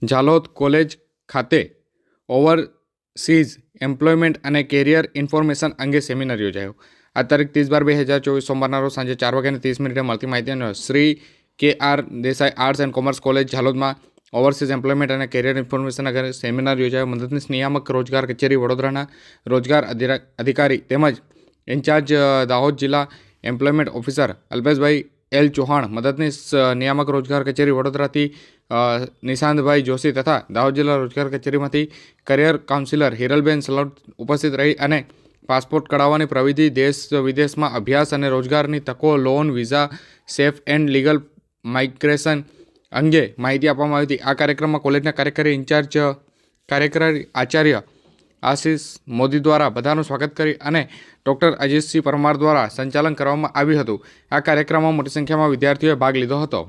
Jhalod college ખાતે overseas employment અને career information અંગે સેમિનાર યોજાયો. આ તારીખ 30/12/2024 સોમવારના રોજ સાંજે 4:30 મળતી માહિતી અનુસાર Shri K R. Desai arts and commerce college ઝાલોદમાં ઓવરસીઝ એમ્પ્લોયમેન્ટ અને કેરિયર ઇન્ફોર્મેશન અંગે સેમિનાર યોજાયો. મદદનીશ નિયામક રોજગાર કચેરી વડોદરાના રોજગાર અધિકારી તેમજ ઇન્ચાર્જ દાહોદ જિલ્લા એમ્પ્લોયમેન્ટ ઓફિસર અલ્પેશભાઈ એલ ચૌહાણ, મદદનીશ નિયામક રોજગાર કચેરી વડોદરાથી નિશાંતભાઈ જોશી તથા દાહોદ જિલ્લા રોજગાર કચેરીમાંથી કરિયર કાઉન્સિલર હિરલબેન સલોટ ઉપસ્થિત રહી અને પાસપોર્ટ કઢાવવાની પ્રવિધિ, દેશ વિદેશમાં અભ્યાસ અને રોજગારની તકો, loan, visa, safe and legal migration અંગે માહિતી આપવામાં આવી હતી. આ કાર્યક્રમમાં કોલેજના કાર્યકારી ઇન્ચાર્જ કાર્યકારી આચાર્ય આશીષ મોદી દ્વારા બધાનું સ્વાગત કરી અને ડૉક્ટર અજીતસિંહ પરમાર દ્વારા સંચાલન કરવામાં આવ્યું હતું. આ કાર્યક્રમમાં મોટી સંખ્યામાં વિદ્યાર્થીઓએ ભાગ લીધો હતો.